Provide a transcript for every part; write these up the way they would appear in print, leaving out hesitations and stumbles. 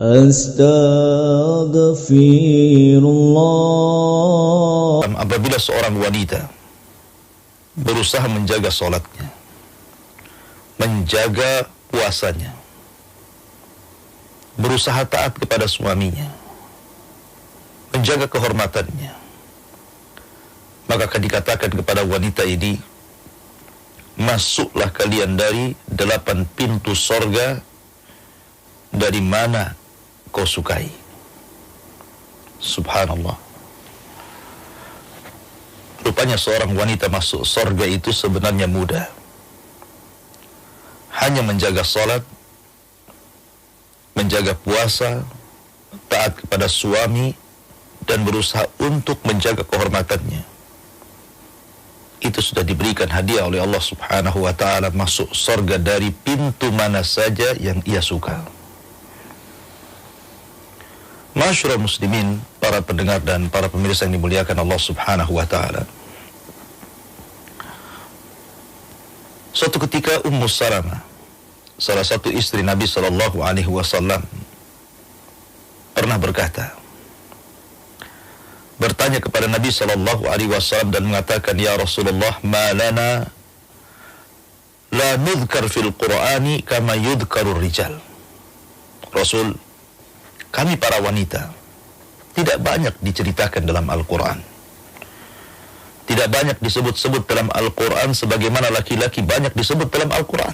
Astaghfirullah. Apabila seorang wanita berusaha menjaga sholatnya, menjaga puasanya, berusaha taat kepada suaminya, menjaga kehormatannya, maka akan dikatakan kepada wanita ini, masuklah kalian dari 8 pintu sorga dari mana kau sukai. Subhanallah. Rupanya seorang wanita masuk sorga itu sebenarnya mudah. Hanya menjaga salat, menjaga puasa, taat kepada suami, dan berusaha untuk menjaga kehormatannya. Itu sudah diberikan hadiah oleh Allah Subhanahu wa ta'ala, masuk sorga dari pintu mana saja yang ia suka. Masyarul muslimin, para pendengar dan para pemirsa yang dimuliakan Allah Subhanahu wa ta'ala. Suatu ketika Ummu Salamah, salah satu istri Nabi sallallahu alaihi wasallam, pernah bertanya kepada Nabi sallallahu alaihi wasallam dan mengatakan, "Ya Rasulullah, ma lana la nudhkar fil Qur'ani kama yudhkarur rijal." Rasul, kami para wanita tidak banyak diceritakan dalam Al-Quran. Tidak banyak disebut-sebut dalam Al-Quran sebagaimana laki-laki banyak disebut dalam Al-Quran.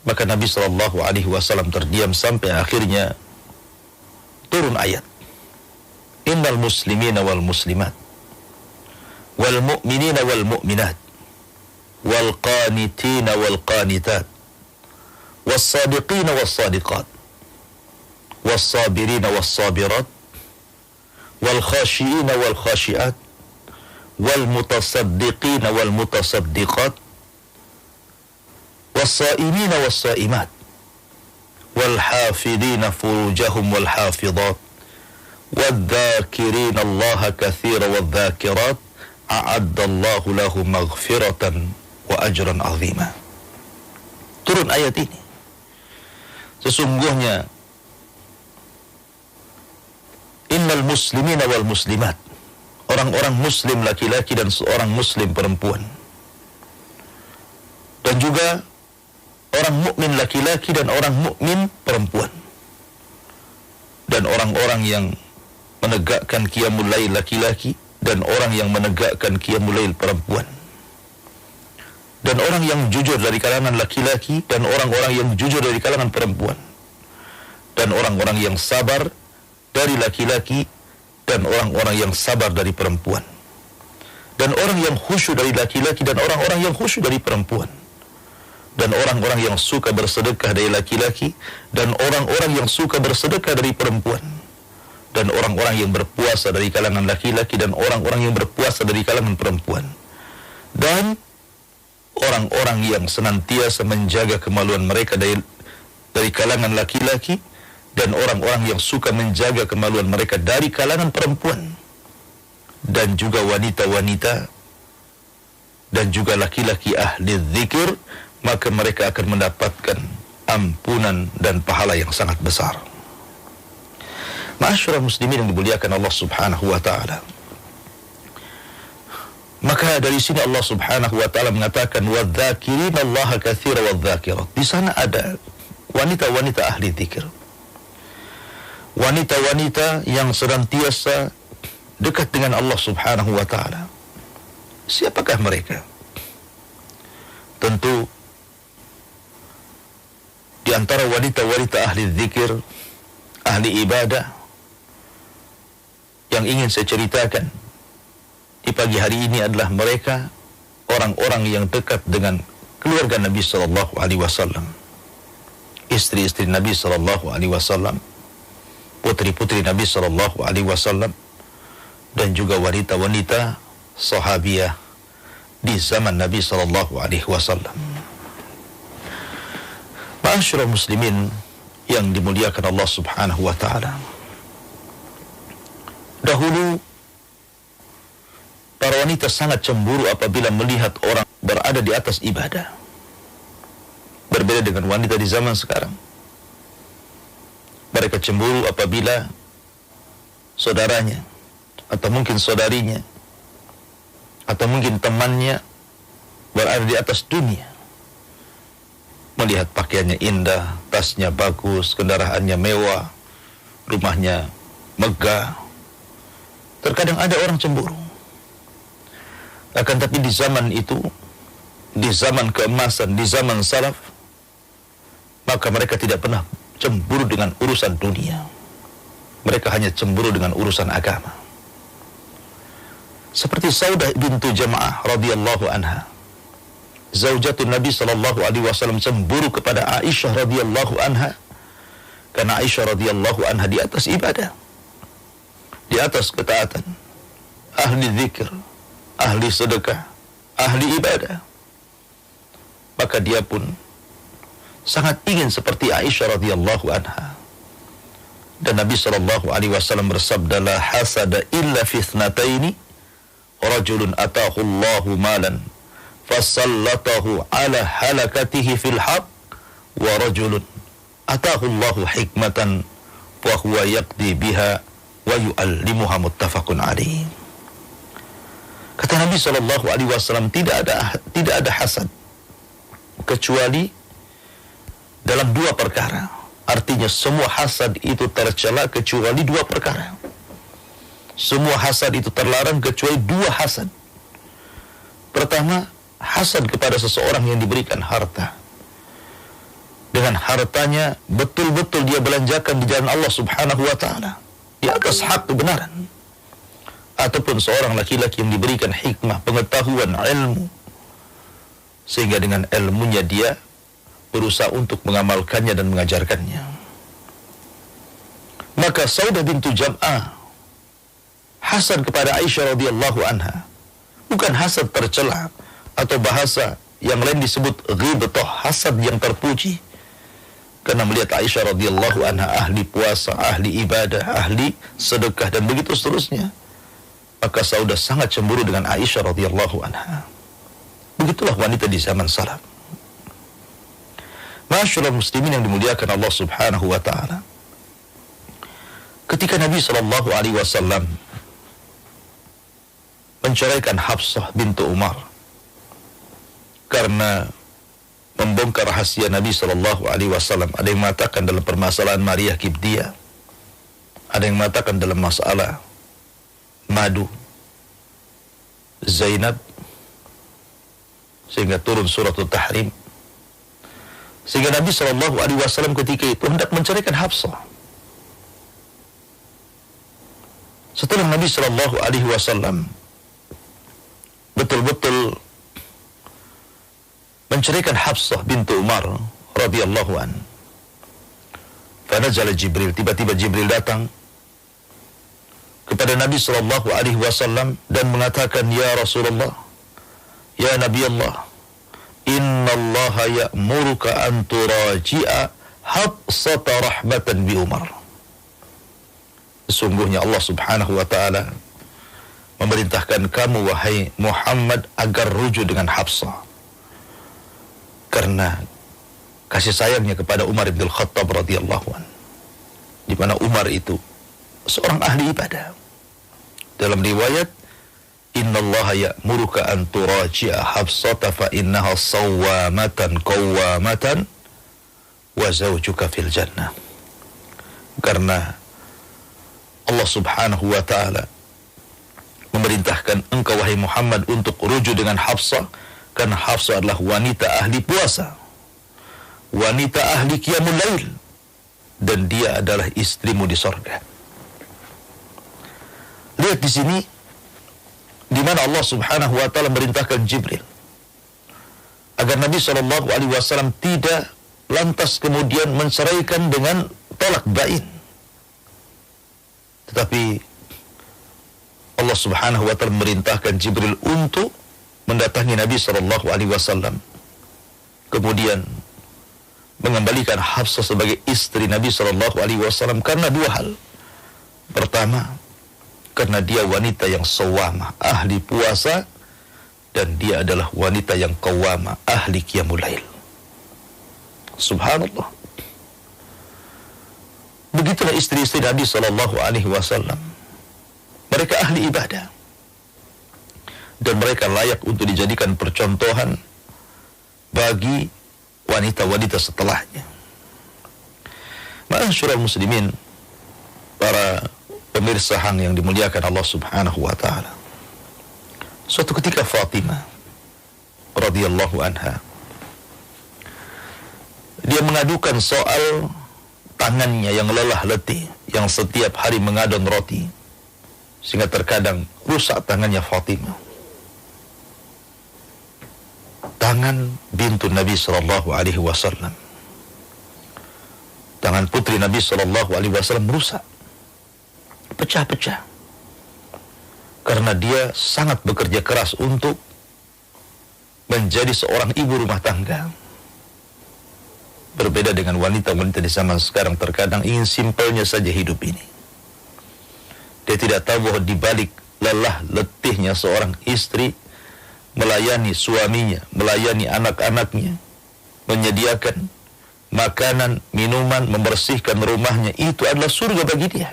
Maka Nabi SAW terdiam sampai akhirnya turun ayat. Innal muslimina wal muslimat wal mu'minina wal mu'minat wal qanitina wal qanitat was sadiqina was sadiqat والصابرين والصابرات والخاشعين والخاشعات والمتصدقين والمتصدقات والصائمين والصائمات والحافظين فروجهم والحافظات والذاكرين الله كثيرا والذاكرات أعد الله لهم مغفرة وأجرا عظيما. Turun ayat ini. Sesungguhnya innal muslimina wal muslimat, orang-orang muslim laki-laki dan seorang muslim perempuan, dan juga orang mukmin laki-laki dan orang mukmin perempuan, dan orang-orang yang menegakkan qiyamul lail laki-laki dan orang yang menegakkan qiyamul lail perempuan, dan orang yang jujur dari kalangan laki-laki dan orang-orang yang jujur dari kalangan perempuan, dan orang-orang yang sabar dari laki-laki dan orang-orang yang sabar dari perempuan, dan orang yang khusyuk dari laki-laki dan orang-orang yang khusyuk dari perempuan, dan orang-orang yang suka bersedekah dari laki-laki dan orang-orang yang suka bersedekah dari perempuan, dan orang-orang yang berpuasa dari kalangan laki-laki dan orang-orang yang berpuasa dari kalangan perempuan, dan orang-orang yang senantiasa menjaga kemaluan mereka dari kalangan laki-laki dan orang-orang yang suka menjaga kemaluan mereka dari kalangan perempuan, dan juga wanita-wanita dan juga laki-laki ahli zikir, maka mereka akan mendapatkan ampunan dan pahala yang sangat besar. Ma'asyiral muslimin yang dimuliakan Allah Subhanahu wa ta'ala. Maka dari sini Allah Subhanahu wa ta'ala mengatakan, "Wadh-dhakirina Allaha katsira wadh-dhakirat." Di sana ada wanita-wanita ahli zikir. Wanita-wanita yang senantiasa dekat dengan Allah Subhanahu wa ta'ala. Siapakah mereka? Tentu di antara wanita-wanita ahli zikir, ahli ibadah yang ingin saya ceritakan di pagi hari ini adalah mereka orang-orang yang dekat dengan keluarga Nabi sallallahu alaihi wasallam, istri-istri Nabi sallallahu alaihi wasallam, putri-putri Nabi sallallahu alaihi wasallam, dan juga wanita-wanita sahabiah di zaman Nabi sallallahu alaihi wasallam. Ma'asyiral muslimin yang dimuliakan Allah Subhanahu wa taala. Dahulu para wanita sangat cemburu apabila melihat orang berada di atas ibadah. Berbeda dengan wanita di zaman sekarang. mereka cemburu apabila saudaranya atau mungkin saudarinya atau mungkin temannya berada di atas dunia, melihat pakaiannya indah, tasnya bagus, kendaraannya mewah, rumahnya megah. Terkadang ada orang cemburu. Akan tapi di zaman itu, di zaman keemasan, di zaman salaf, maka mereka tidak pernah cemburu dengan urusan dunia. Mereka hanya cemburu dengan urusan agama. Seperti Saudah bintu Jam'ah radhiyallahu anha, zaujatun Nabi sallallahu alaihi wasallam, cemburu kepada Aisyah radhiyallahu anha karena Aisyah radhiyallahu anha di atas ibadah, di atas ketaatan, ahli zikir, ahli sedekah, ahli ibadah. Maka dia pun sangat ingin seperti Aisyah radhiyallahu anha. Dan Nabi sallallahu alaihi wasallam bersabda, la hasada illa fi ithnataini, rajulun atahu Allahu malan fasallatahu ala halakatihi fil haq, wa rajulun atahu Allahu hikmatan wa huwa yaqdi biha wa yu'allimuha, muttafaqun alaih. Kata Nabi sallallahu alaihi wasallam, tidak ada hasad kecuali dalam dua perkara. Artinya semua hasad itu tercela kecuali dua perkara. Semua hasad itu terlarang kecuali dua hasad. Pertama, hasad kepada seseorang yang diberikan harta. Dengan hartanya betul-betul dia belanjakan di jalan Allah subhanahu wa ta'ala, di atas hak kebenaran. Ataupun seorang laki-laki yang diberikan hikmah, pengetahuan, ilmu, sehingga dengan ilmunya dia berusaha untuk mengamalkannya dan mengajarkannya. Maka Saudah bintu Jam'ah hasad kepada Aisyah radhiyallahu anha, bukan hasad tercela atau bahasa yang lain disebut ghibthah, hasad yang terpuji, karena melihat Aisyah radhiyallahu anha ahli puasa, ahli ibadah, ahli sedekah dan begitu seterusnya. Maka Saudah sangat cemburu dengan Aisyah radhiyallahu anha. Begitulah wanita di zaman salaf. Masyaallah muslimin yang dimuliakan Allah subhanahu wa ta'ala, ketika Nabi sallallahu alaihi wasallam menceraikan Hafsah bintu Umar karena membongkar rahasia Nabi sallallahu alaihi wasallam, ada yang mengatakan dalam permasalahan Maria Kibdiyah, ada yang mengatakan dalam masalah madu Zainab, sehingga turun suratul Tahrim. Sehingga Nabi sallallahu alaihi wasallam ketika itu hendak menceraikan Hafsah. Setelah Nabi sallallahu alaihi wasallam betul-betul menceraikan Hafsah bintu Umar radhiyallahu an, fanazala Jibril, tiba-tiba Jibril datang kepada Nabi sallallahu alaihi wasallam dan mengatakan, ya Rasulullah, ya Nabi Allah, inna Allah ya'muruka an turaji'a Hafsata rahmatan bi Umar. Sesungguhnya Allah subhanahu wa ta'ala memerintahkan kamu, wahai Muhammad, agar rujuk dengan Hafsah karena kasih sayangnya kepada Umar bin Khattab radhiyallahu an, di mana Umar itu seorang ahli ibadah. Dalam riwayat, innallaha ya'muruka an turaji'a Hafsata fa innaha sawwamatan qawwamatan wa zawjuka fil jannah. Karena Allah subhanahu wa ta'ala memerintahkan engkau, wahai Muhammad, untuk rujuk dengan Hafsah, karena Hafsah adalah wanita ahli puasa, wanita ahli qiyamul lail, dan dia adalah istrimu di sorga. Lihat di sini, di mana Allah subhanahu wa ta'ala merintahkan Jibril agar Nabi SAW tidak lantas kemudian menceraikan dengan tolak bain, tetapi Allah subhanahu wa ta'ala merintahkan Jibril untuk mendatangi Nabi SAW, kemudian mengembalikan Hafsah sebagai istri Nabi SAW karena dua hal. Pertama, karena dia wanita yang sawamah, ahli puasa, dan dia adalah wanita yang qawamah, ahli qiyamul lail. Subhanallah. Begitulah istri-istri Nabi sallallahu alaihi wasallam. Mereka ahli ibadah dan mereka layak untuk dijadikan percontohan bagi wanita-wanita setelahnya. Ma'asyiral muslimin, para pemirsa Hang yang dimuliakan Allah Subhanahu wa taala. Suatu ketika Fatimah radhiyallahu anha, dia mengadukan soal tangannya yang lelah letih, yang setiap hari mengadon roti, sehingga terkadang rusak tangannya Fatimah. Tangan bintu Nabi sallallahu alaihi wasallam, tangan putri Nabi sallallahu alaihi wasallam rusak, pecah-pecah, karena dia sangat bekerja keras untuk menjadi seorang ibu rumah tangga. Berbeda dengan wanita-wanita di zaman sekarang, terkadang ingin simpelnya saja hidup ini. Dia tidak tahu bahwa di balik lelah letihnya seorang istri melayani suaminya, melayani anak-anaknya, menyediakan makanan, minuman, membersihkan rumahnya, itu adalah surga bagi dia.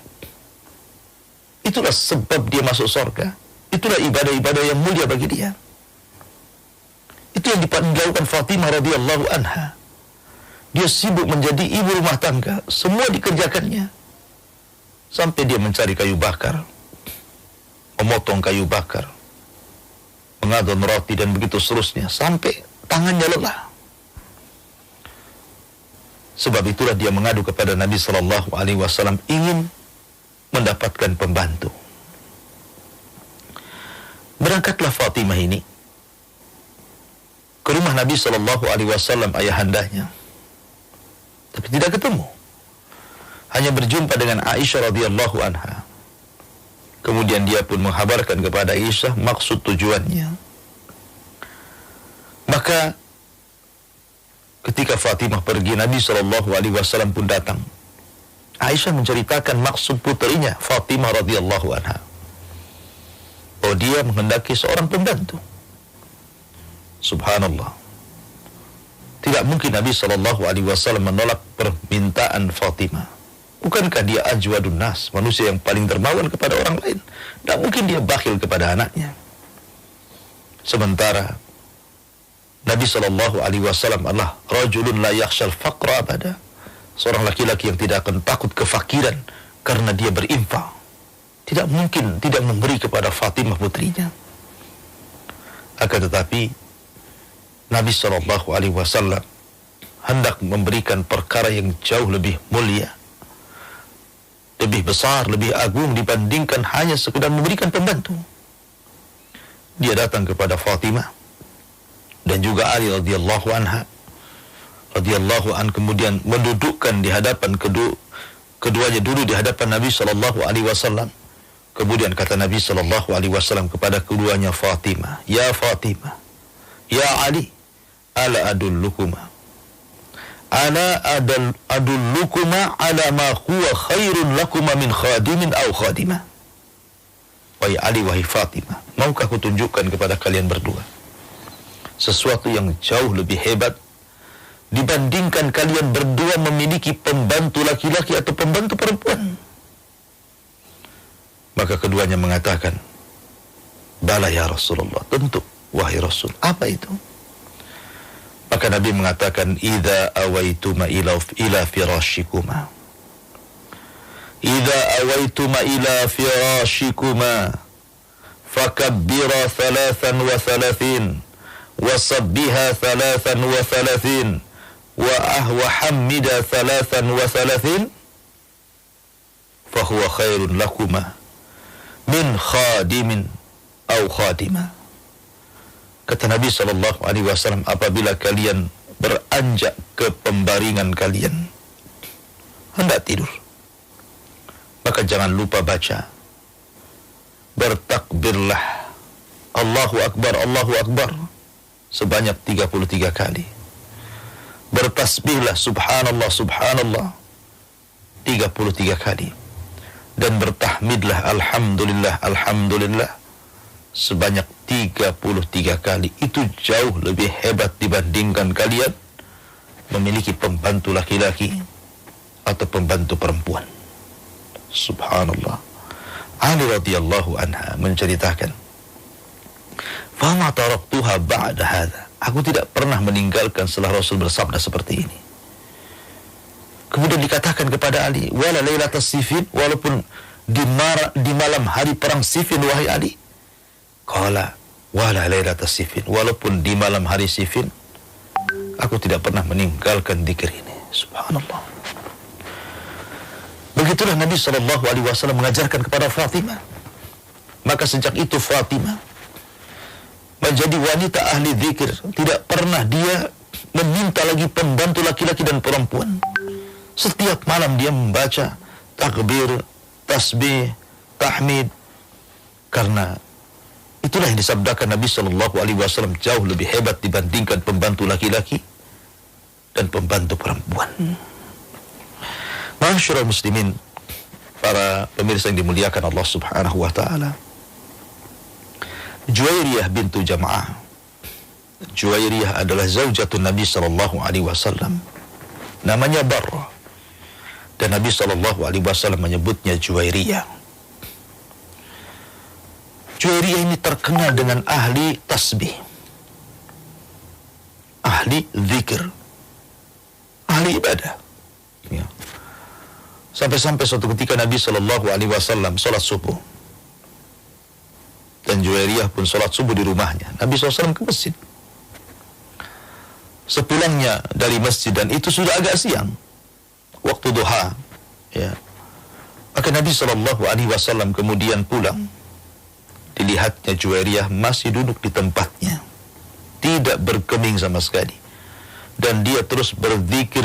Itulah sebab dia masuk surga. Itulah ibadah-ibadah yang mulia bagi dia. Itu yang dilakukan Fatimah radhiyallahu anha. Dia sibuk menjadi ibu rumah tangga, semua dikerjakannya. Sampai dia mencari kayu bakar, memotong kayu bakar, mengadon roti, dan begitu seterusnya, sampai tangannya lelah. Sebab itulah dia mengadu kepada Nabi sallallahu alaihi wasallam, ingin mendapatkan pembantu. Berangkatlah Fatimah ini ke rumah Nabi sallallahu alaihi wasallam, ayahandanya. Tapi tidak ketemu. Hanya berjumpa dengan Aisyah radhiyallahu anha. Kemudian dia pun menghabarkan kepada Aisyah maksud tujuannya. Maka ketika Fatimah pergi, Nabi sallallahu alaihi wasallam pun datang. Aisyah menceritakan maksud putrinya Fatimah radhiyallahu anha. Oh, dia menghendaki seorang pembantu. Subhanallah. Tidak mungkin Nabi sallallahu alaihi wasallam menolak permintaan Fatimah. Bukankah dia ajwadun nas, manusia yang paling dermawan kepada orang lain? Tidak mungkin dia bakhil kepada anaknya. Sementara Nabi sallallahu alaihi wasallam adalah rajulun la yakhshal faqra abada. Seorang laki-laki yang tidak akan takut kefakiran karena dia berinfak. Tidak mungkin tidak memberi kepada Fatimah putrinya. Akan tetapi Nabi sallallahu alaihi wasallam hendak memberikan perkara yang jauh lebih mulia, lebih besar, lebih agung dibandingkan hanya sekedar memberikan pembantu. Dia datang kepada Fatimah dan juga Ali radhiyallahu anha, radhiyallahu an, kemudian mendudukkan di hadapan keduanya dulu di hadapan Nabi sallallahu alaihi wasallam. Kemudian kata Nabi sallallahu alaihi wasallam kepada keduanya, Fatimah, ya Fatimah, ya Ali, ala adullukuma ala ma huwa khairun lakuma min khadimin aw khadimah. Wahai Ali, wahai Fatimah, maukah aku tunjukkan kepada kalian berdua sesuatu yang jauh lebih hebat dibandingkan kalian berdua memiliki pembantu laki-laki atau pembantu perempuan? Maka keduanya mengatakan, bala ya Rasulullah, tentu wahai Rasul. Apa itu? Maka Nabi mengatakan, idza awaituma ila firashikuma, idza awaituma ila firashikuma fakabbira 33 wasabbiha 33 wa hammida 33 fahuwa khairun lakuma min khadimin au khadimah. Kata Nabi sallallahu alaihi wasallam, apabila kalian beranjak ke pembaringan kalian hendak tidur, maka jangan lupa baca, bertakbirlah, Allahu Akbar sebanyak 33 kali. Bertasbihlah subhanallah subhanallah 33 kali. Dan bertahmidlah alhamdulillah alhamdulillah sebanyak 33 kali. Itu jauh lebih hebat dibandingkan kalian memiliki pembantu laki-laki atau pembantu perempuan. Subhanallah. Ali radhiyallahu anha menceritakan, "Fama taraktuha ba'da hadha." Aku tidak pernah meninggalkan setelah Rasul bersabda seperti ini. Kemudian dikatakan kepada Ali, "Wala lailatas Siffin," walaupun di malam hari perang Siffin, wahai Ali. Qala, "Wala lailatas Siffin," walaupun di malam hari Siffin, aku tidak pernah meninggalkan zikir ini. Subhanallah. Begitulah Nabi SAW mengajarkan kepada Fatimah. Maka sejak itu Fatimah menjadi wanita ahli zikir. Tidak pernah dia meminta lagi pembantu laki-laki dan perempuan. Setiap malam dia membaca takbir, tasbih, tahmid. Karena itulah yang disabdakan Nabi SAW jauh lebih hebat dibandingkan pembantu laki-laki dan pembantu perempuan. Ma'asyiral muslimin, para pemirsa yang dimuliakan Allah Subhanahu wa taala. Juwairiyah bintu Jam'ah. Juwairiyah adalah zaujatun Nabi sallallahu alaihi wasallam. Namanya Barrah. Dan Nabi sallallahu alaihi wasallam menyebutnya Juwairiyah. Juwairiyah ini terkenal dengan ahli tasbih, ahli zikir, ahli ibadah. Ya. Sampai-sampai suatu ketika Nabi Shallallahu Alaihi Wasallam sholat subuh, dan Juwairiyah pun sholat subuh di rumahnya. Nabi SAW ke masjid. Sepulangnya dari masjid, dan itu sudah agak siang, waktu duha, ya. Maka Nabi Shallallahu Alaihi Wasallam kemudian pulang. Dilihatnya Juwairiyah masih duduk di tempatnya, tidak bergeming sama sekali. Dan dia terus berzikir,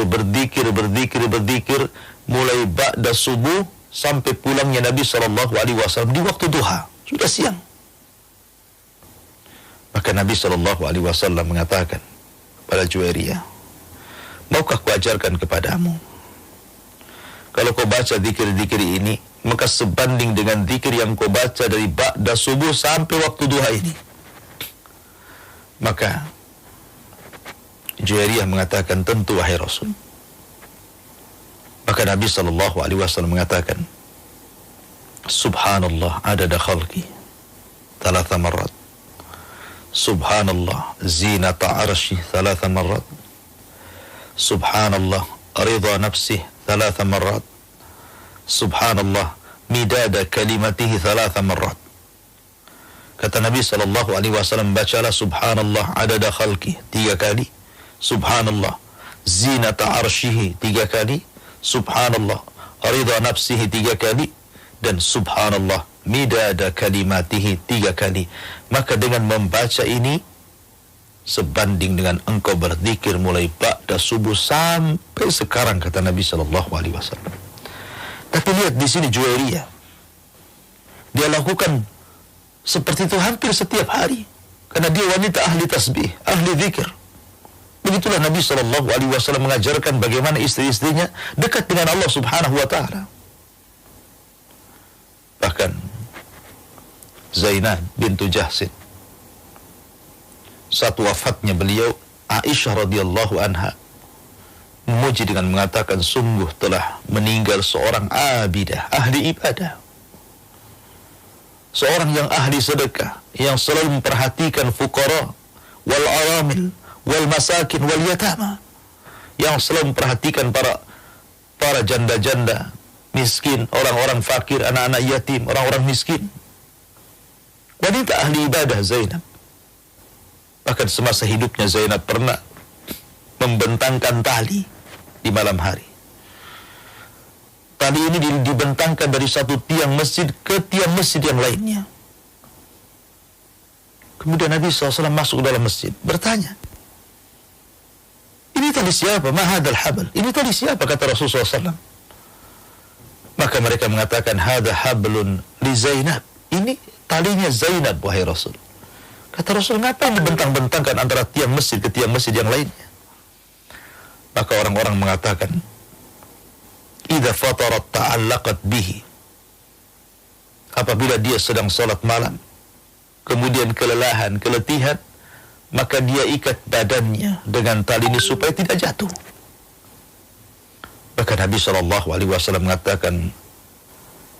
mulai ba'da subuh sampai pulangnya Nabi SAW di waktu duha, sudah siang. Maka Nabi SAW mengatakan pada Juwairiyah, "Maukah ku ajarkan kepadamu? Kalau kau baca zikir-zikir ini, maka sebanding dengan zikir yang kau baca dari ba'da subuh sampai waktu duha ini." Maka Juwairiyah mengatakan, "Tentu wahai Rasul." Maka Nabi SAW mengatakan, "Subhanallah adada khalqi 3 marrat. Subhanallah zinata arshi 3 marrat. Subhanallah ridha nafsih 3 marrat. Subhanallah midada kalimatihi 3 marrat." Kata Nabi SAW, bacalah Subhanallah adada khalqi 3 kali. Subhanallah zinata arshihi 3 kali. Subhanallah ridha nafsihi 3 kali. Dan Subhanallah midada kalimatihi 3 kali. Maka dengan membaca ini, sebanding dengan engkau berzikir mulai ba'da subuh sampai sekarang, kata Nabi SAW. Tapi lihat di sini Juwairiyah, dia lakukan seperti itu hampir setiap hari, karena dia wanita ahli tasbih, ahli zikir. Begitulah Nabi SAW mengajarkan bagaimana istri-istrinya dekat dengan Allah Subhanahu wa taala. Bahkan Zainab bintu Jahsin, saat wafatnya beliau, Aisyah radhiyallahu anha memuji dengan mengatakan, "Sungguh telah meninggal seorang abidah, ahli ibadah. Seorang yang ahli sedekah, yang selalu memperhatikan fuqara wal aramil wal masakin wal yatama, yang selalu memperhatikan para janda-janda miskin, orang-orang fakir, anak-anak yatim, orang-orang miskin." Wanita ahli ibadah Zainab. Bahkan semasa hidupnya Zainab pernah membentangkan tali di malam hari. Tali ini dibentangkan dari satu tiang masjid ke tiang masjid yang lainnya. Kemudian Nabi SAW masuk dalam masjid, bertanya, "Ini tali siapa? Ma hadzal habl?" Ini tali siapa? Kata Rasulullah SAW. Maka mereka mengatakan, "Hadza hablun li Zainab." Ini talinya Zainab, wahai Rasul. Kata Rasul, "Ngapain dibentang-bentangkan antara tiang masjid ke tiang masjid yang lainnya?" Maka orang-orang mengatakan, "Idza fatarat ta'allaqat bihi." Apabila dia sedang salat malam, kemudian kelelahan, keletihan, maka dia ikat badannya dengan tali ini supaya tidak jatuh. Bahkan Nabi SAW mengatakan,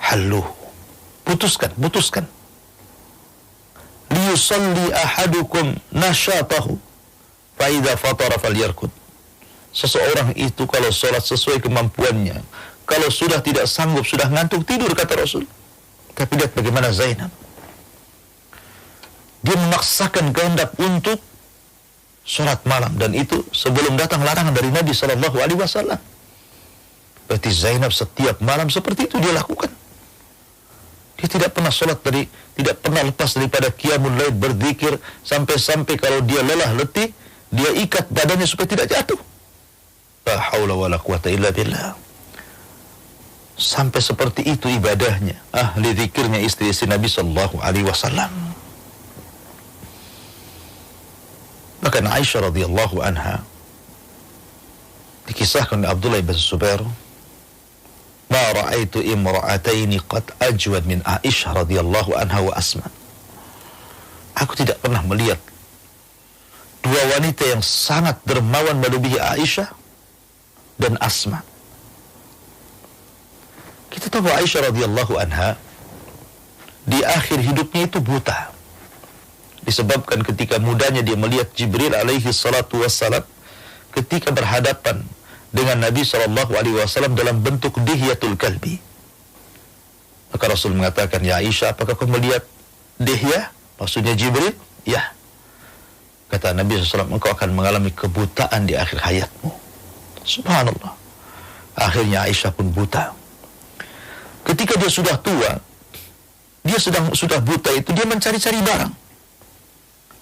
haluh, putuskan. Liyusalli ahadukum nasyatahu, fa'idha fatara falyarkud. Seseorang itu kalau sholat sesuai kemampuannya, kalau sudah tidak sanggup, sudah ngantuk, tidur, kata Rasul. Tapi lihat bagaimana Zainab. Dia memaksakan kehendak untuk sholat malam, dan itu sebelum datang larangan dari Nabi SAW. Berarti Zainab setiap malam seperti itu dia lakukan. Dia tidak pernah sholat tidak pernah lepas daripada qiyamul lail, berzikir, sampai-sampai kalau dia lelah, letih, dia ikat badannya supaya tidak jatuh. La haula wala quwata illa billah. Sampai seperti itu ibadahnya, ahli zikirnya istri-istri Nabi SAW. Bahkan Aisyah radhiyallahu anha dikisahkan oleh Abdullah bin Zubair, ma ra'aitu imra'ataini qad ajwad min Aisyah radhiyallahu anha wa Asma. Aku tidak pernah melihat dua wanita yang sangat dermawan melebihi Aisyah dan Asma. Kita tahu Aisyah radhiyallahu anha di akhir hidupnya itu buta. Disebabkan ketika mudanya dia melihat Jibril alaihi salatu wassalam ketika berhadapan dengan Nabi SAW dalam bentuk dihyatul kalbi. Maka Rasul mengatakan, ya Aisyah, apakah kau melihat dihya? Maksudnya Jibril? Ya. Kata Nabi SAW, engkau akan mengalami kebutaan di akhir hayatmu. Subhanallah. Akhirnya Aisyah pun buta. Ketika dia sudah tua, dia sudah buta itu, dia mencari-cari barang.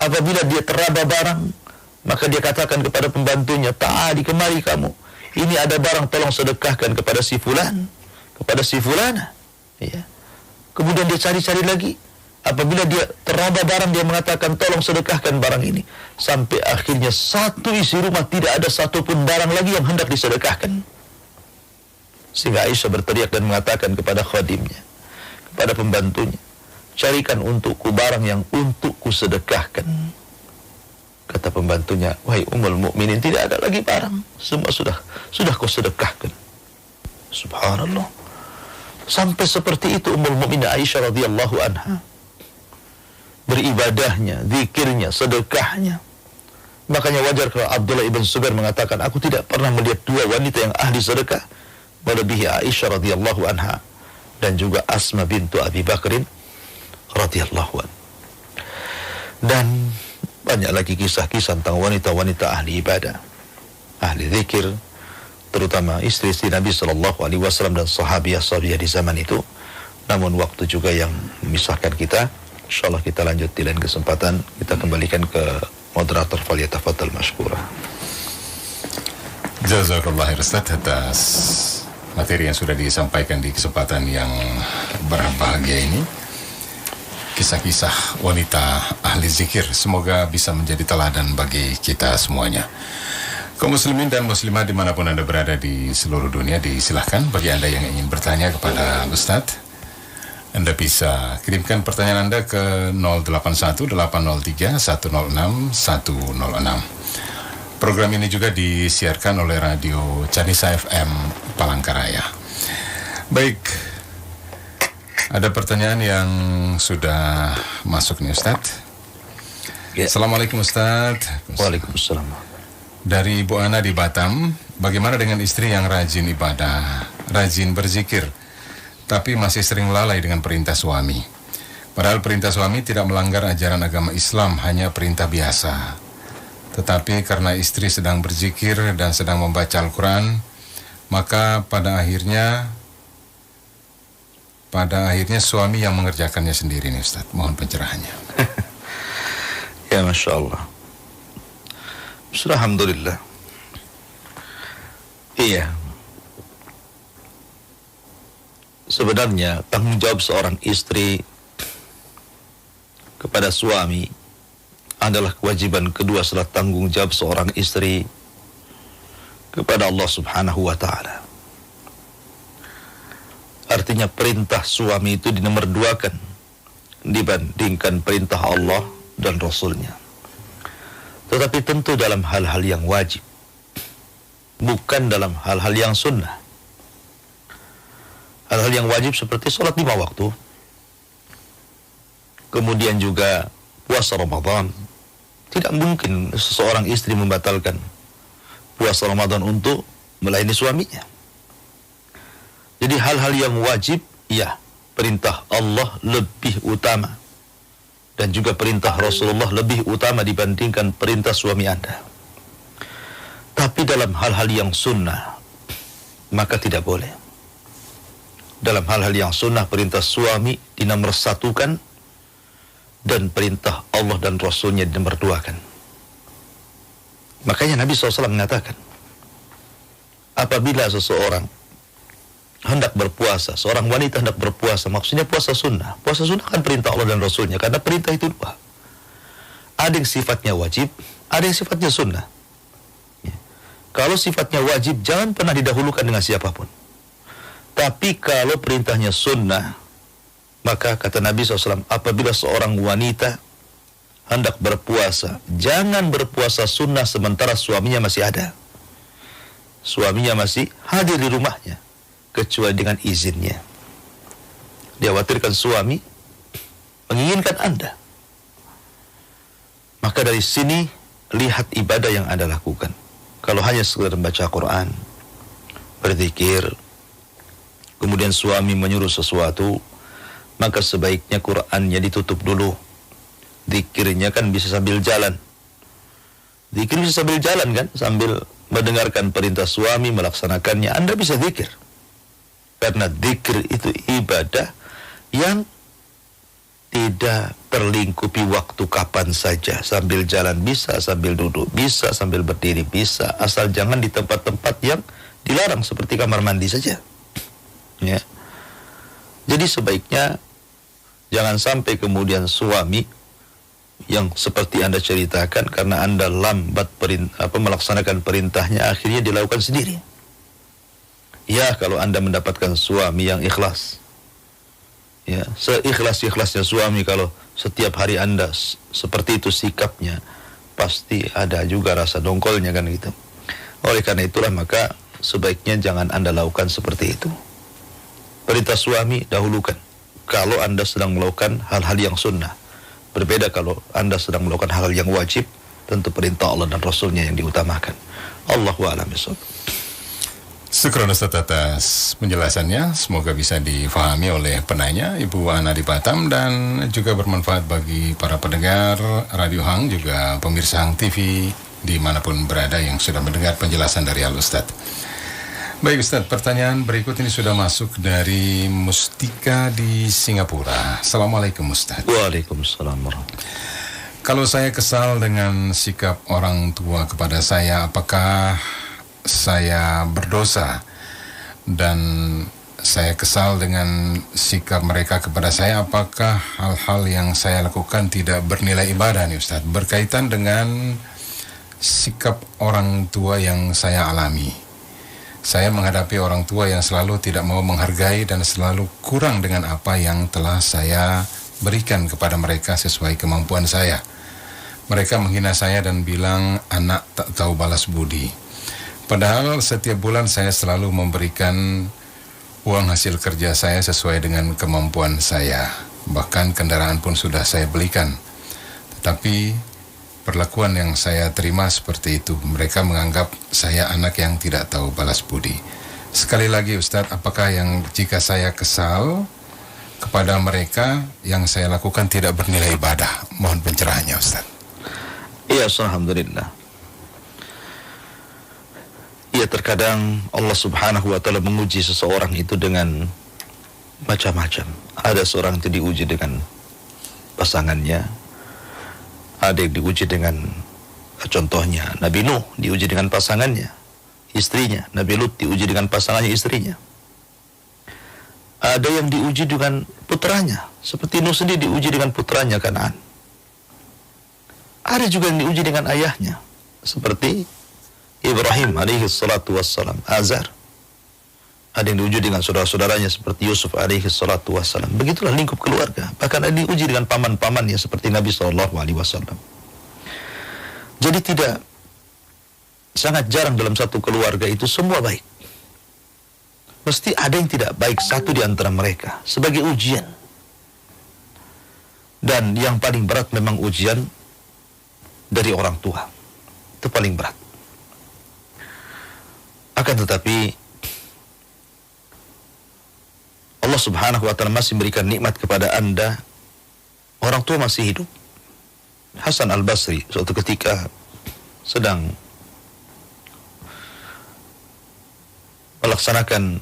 Apabila dia teraba barang, maka dia katakan kepada pembantunya, ta'ali, kemari kamu. Ini ada barang, tolong sedekahkan kepada si fulan, kepada si fulana. Ya. Kemudian dia cari-cari lagi. Apabila dia teraba barang, dia mengatakan, tolong sedekahkan barang ini. Sampai akhirnya satu isi rumah tidak ada satupun barang lagi yang hendak disedekahkan. Sehingga Aisyah berteriak dan mengatakan kepada khadimnya, kepada pembantunya, carikan untukku barang yang untukku sedekahkan. Kata pembantunya, wahai Ummul Mukminin, tidak ada lagi barang, semua sudah kau sedekahkan. Subhanallah. Sampai seperti itu Ummul Mukminin Aisyah radhiyallahu anha beribadahnya, zikirnya, sedekahnya. Makanya wajar kalau Abdullah ibn Zubair mengatakan, aku tidak pernah melihat dua wanita yang ahli sedekah melebihi Aisyah radhiyallahu anha dan juga Asma bintu Abi Bakrin radhiyallahu anha. Dan banyak lagi kisah-kisah tentang wanita-wanita ahli ibadah, ahli zikir, terutama istri-istri Nabi SAW dan sahabiah-sahabiah di zaman itu. Namun waktu juga yang memisahkan kita. InsyaAllah kita lanjut di lain kesempatan. Kita kembalikan ke moderator, falyatafaddal mashkura. Jazakallah khair Ustaz atas materi yang sudah disampaikan di kesempatan yang berbahagia ini. Kisah-kisah wanita ahli zikir, semoga bisa menjadi teladan bagi kita semuanya. Kaum muslimin dan muslimah dimanapun Anda berada di seluruh dunia, disilahkan bagi Anda yang ingin bertanya kepada Ustadz, Anda bisa kirimkan pertanyaan Anda ke 081-803-106-106. Program ini juga disiarkan oleh Radio Canisa FM Palangkaraya. Baik, ada pertanyaan yang sudah masuk nih Ustadz. Ya. Assalamualaikum Ustadz. Waalaikumsalam. Dari Ibu Ana di Batam, bagaimana dengan istri yang rajin ibadah, rajin berzikir, tapi masih sering lalai dengan perintah suami? Padahal perintah suami tidak melanggar ajaran agama Islam, hanya perintah biasa. Tetapi karena istri sedang berzikir dan sedang membaca Al-Quran, maka pada akhirnya suami yang mengerjakannya sendiri nih Ustaz. Mohon pencerahannya. Ya Masya Allah. Alhamdulillah. Iya. Sebenarnya tanggung jawab seorang istri kepada suami adalah kewajiban kedua setelah tanggung jawab seorang istri kepada Allah Subhanahu wa ta'ala. Artinya perintah suami itu dinomorduakan dibandingkan perintah Allah dan Rasulnya. Tetapi tentu dalam hal-hal yang wajib, bukan dalam hal-hal yang sunnah. Hal-hal yang wajib seperti sholat 5 waktu. Kemudian juga puasa Ramadan. Tidak mungkin seseorang istri membatalkan puasa Ramadan untuk melayani suaminya. Jadi hal-hal yang wajib, ya, perintah Allah lebih utama. Dan juga perintah Rasulullah lebih utama dibandingkan perintah suami Anda. Tapi dalam hal-hal yang sunnah, maka tidak boleh. Dalam hal-hal yang sunnah, perintah suami dinomorsatukan dan perintah Allah dan Rasulnya dinomorduakan. Makanya Nabi SAW mengatakan, apabila seseorang hendak berpuasa, seorang wanita hendak berpuasa, maksudnya puasa sunnah. Puasa sunnah kan perintah Allah dan Rasulnya, karena perintah itu dua. Ada yang sifatnya wajib, ada yang sifatnya sunnah. Ya. Kalau sifatnya wajib, jangan pernah didahulukan dengan siapapun. Tapi kalau perintahnya sunnah, maka kata Nabi SAW, apabila seorang wanita hendak berpuasa, jangan berpuasa sunnah sementara suaminya masih ada. Suaminya masih hadir di rumahnya, kecuali dengan izinnya. Dikhawatirkan suami menginginkan Anda. Maka dari sini, lihat ibadah yang Anda lakukan. Kalau hanya sekedar membaca Quran, berzikir, kemudian suami menyuruh sesuatu, maka sebaiknya Qurannya ditutup dulu. Zikirnya kan bisa sambil jalan. Zikir bisa sambil jalan kan, sambil mendengarkan perintah suami, melaksanakannya. Anda bisa zikir. Karena zikir itu ibadah yang tidak terlingkupi waktu kapan saja. Sambil jalan bisa, sambil duduk bisa, sambil berdiri bisa. Asal jangan di tempat-tempat yang dilarang, seperti kamar mandi saja. Ya. Jadi sebaiknya jangan sampai kemudian suami yang seperti Anda ceritakan, karena Anda lambat melaksanakan perintahnya, akhirnya dilakukan sendiri. Ya, kalau Anda mendapatkan suami yang ikhlas, ya, seikhlas-ikhlasnya suami, kalau setiap hari Anda seperti itu sikapnya, pasti ada juga rasa dongkolnya kan gitu. Oleh karena itulah maka sebaiknya jangan Anda lakukan seperti itu. Perintah suami dahulukan kalau Anda sedang melakukan hal-hal yang sunnah. Berbeda kalau Anda sedang melakukan hal-hal yang wajib, tentu perintah Allah dan Rasulnya yang diutamakan. Allahu a'lam bishawab. Syukron Ustaz atas penjelasannya. Semoga bisa difahami oleh penanya Ibu Ana di Batam, dan juga bermanfaat bagi para pendengar Radio Hang, juga pemirsa Hang TV dimanapun berada yang sudah mendengar penjelasan dari Al Ustaz. Baik Ustaz, pertanyaan berikut ini sudah masuk dari Mustika di Singapura. Assalamualaikum Ustaz. Waalaikumsalam warahmatullahi. Kalau saya kesal dengan sikap orang tua kepada saya, apakah saya berdosa? Dan saya kesal dengan sikap mereka kepada saya, apakah hal-hal yang saya lakukan tidak bernilai ibadah nih Ustaz? Berkaitan dengan sikap orang tua yang saya alami. Saya menghadapi orang tua yang selalu tidak mau menghargai dan selalu kurang dengan apa yang telah saya berikan kepada mereka sesuai kemampuan saya. Mereka menghina saya dan bilang anak tak tahu balas budi. Padahal setiap bulan saya selalu memberikan uang hasil kerja saya sesuai dengan kemampuan saya. Bahkan kendaraan pun sudah saya belikan. Tetapi perlakuan yang saya terima seperti itu. Mereka menganggap saya anak yang tidak tahu balas budi. Sekali lagi Ustadz, apakah yang jika saya kesal kepada mereka, yang saya lakukan tidak bernilai ibadah? Mohon pencerahannya Ustadz. Iya, alhamdulillah. Iya, terkadang Allah Subhanahu wa ta'ala menguji seseorang itu dengan macam-macam. Ada seorang itu diuji dengan pasangannya, ada yang diuji dengan, contohnya Nabi Nuh diuji dengan pasangannya, istrinya. Nabi Lut diuji dengan pasangannya, istrinya. Ada yang diuji dengan putranya, seperti Nuh sendiri diuji dengan putranya Kanaan. Ada juga yang diuji dengan ayahnya, seperti Ibrahim alaihi salatu wassalam, Azar. Ada yang diuji dengan saudara-saudaranya seperti Yusuf alaihi salatu wassalam. Begitulah lingkup keluarga. Bahkan ada diuji dengan paman-pamannya seperti Nabi SAW. Jadi sangat jarang dalam satu keluarga itu semua baik. pasti ada yang tidak baik satu di antara mereka sebagai ujian. Dan yang paling berat memang ujian dari orang tua. Itu paling berat. Akan tetapi Allah Subhanahu wa ta'ala masih memberikan nikmat kepada Anda. Orang tua masih hidup. Hasan Al-Basri suatu ketika sedang melaksanakan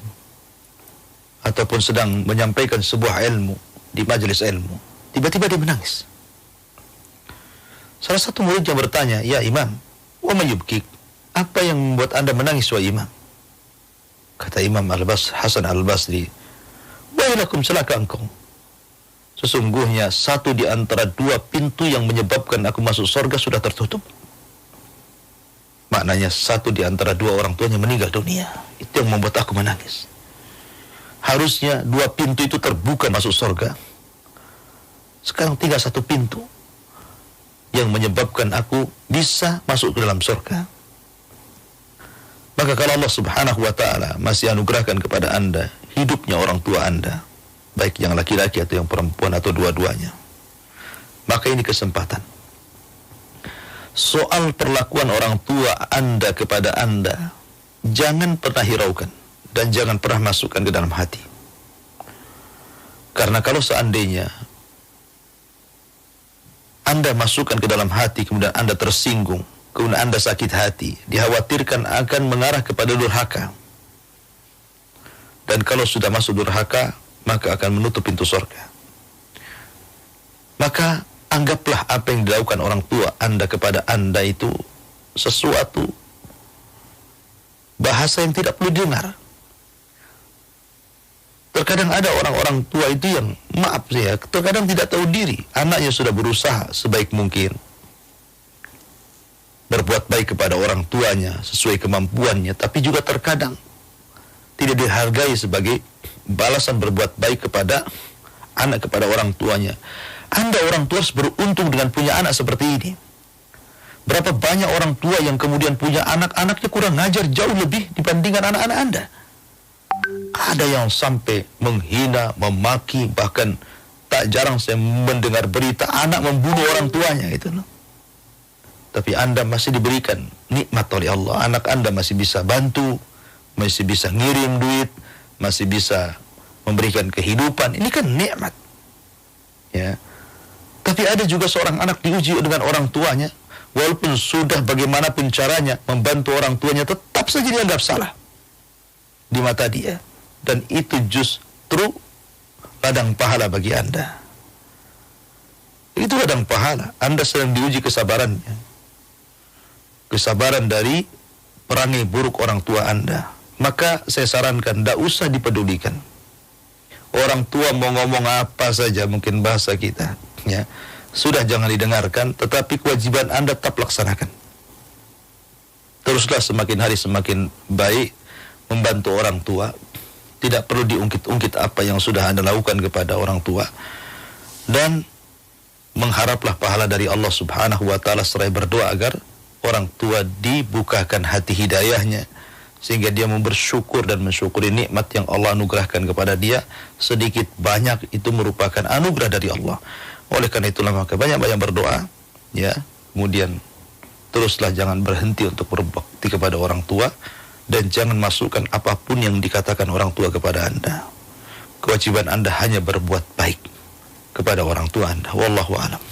ataupun sedang menyampaikan sebuah ilmu di majelis ilmu, tiba-tiba dia menangis. Salah satu muridnya bertanya, "Ya Imam, wa ma yubkik? Apa yang membuat Anda menangis, wahai Imam?" Kata Imam Hasan Al-Basri, "Wailakum, celaka engkau. Sesungguhnya satu di antara dua pintu yang menyebabkan aku masuk surga sudah tertutup." Maknanya satu di antara dua orang tuanya meninggal dunia. Itu yang membuat aku menangis. Harusnya dua pintu itu terbuka masuk surga. Sekarang tinggal satu pintu yang menyebabkan aku bisa masuk ke dalam surga. Maka kalau Allah Subhanahu wa ta'ala masih anugerahkan kepada Anda hidupnya orang tua Anda, baik yang laki-laki atau yang perempuan atau dua-duanya, maka ini kesempatan. Soal perlakuan orang tua Anda kepada Anda, jangan pernah hiraukan dan jangan pernah masukkan ke dalam hati. Karena kalau seandainya Anda masukkan ke dalam hati, kemudian Anda tersinggung, kemudian Anda sakit hati, dikhawatirkan akan mengarah kepada durhaka. Dan kalau sudah masuk durhaka, maka akan menutup pintu surga. Maka anggaplah apa yang dilakukan orang tua Anda kepada Anda itu sesuatu bahasa yang tidak perlu didengar. Terkadang ada orang-orang tua itu yang, maaf ya, terkadang tidak tahu diri. Anaknya sudah berusaha sebaik mungkin berbuat baik kepada orang tuanya sesuai kemampuannya, tapi juga terkadang tidak dihargai sebagai balasan berbuat baik kepada anak, kepada orang tuanya. Anda orang tua harus beruntung dengan punya anak seperti ini. Berapa banyak orang tua yang kemudian punya anak-anaknya kurang ngajar jauh lebih dibandingkan anak-anak Anda. Ada yang sampai menghina, memaki, bahkan tak jarang saya mendengar berita anak membunuh orang tuanya itu loh. Tapi Anda masih diberikan nikmat oleh Allah. Anak Anda masih bisa bantu, masih bisa ngirim duit, masih bisa memberikan kehidupan. Ini kan nikmat. Ya. Tapi ada juga seorang anak diuji dengan orang tuanya, walaupun sudah bagaimanapun caranya membantu orang tuanya, tetap saja dianggap salah di mata dia. Dan itu justru ladang pahala bagi Anda. Itu ladang pahala. Anda sedang diuji kesabarannya. Kesabaran dari perangai buruk orang tua Anda. Maka saya sarankan, tidak usah dipedulikan. Orang tua mau ngomong apa saja, mungkin bahasa kita, ya, sudah jangan didengarkan, tetapi kewajiban Anda tetap laksanakan. Teruslah semakin hari semakin baik membantu orang tua. Tidak perlu diungkit-ungkit apa yang sudah Anda lakukan kepada orang tua. Dan mengharaplah pahala dari Allah Subhanahu wa ta'ala, seraya berdoa agar orang tua dibukakan hati hidayahnya, sehingga dia mau bersyukur dan mensyukuri nikmat yang Allah anugerahkan kepada dia. Sedikit banyak itu merupakan anugerah dari Allah. Oleh karena itulah maka banyak-banyak berdoa, ya. Kemudian teruslah jangan berhenti untuk berbakti kepada orang tua, dan jangan masukkan apapun yang dikatakan orang tua kepada Anda. Kewajiban Anda hanya berbuat baik kepada orang tua Anda. Wallahu a'lam.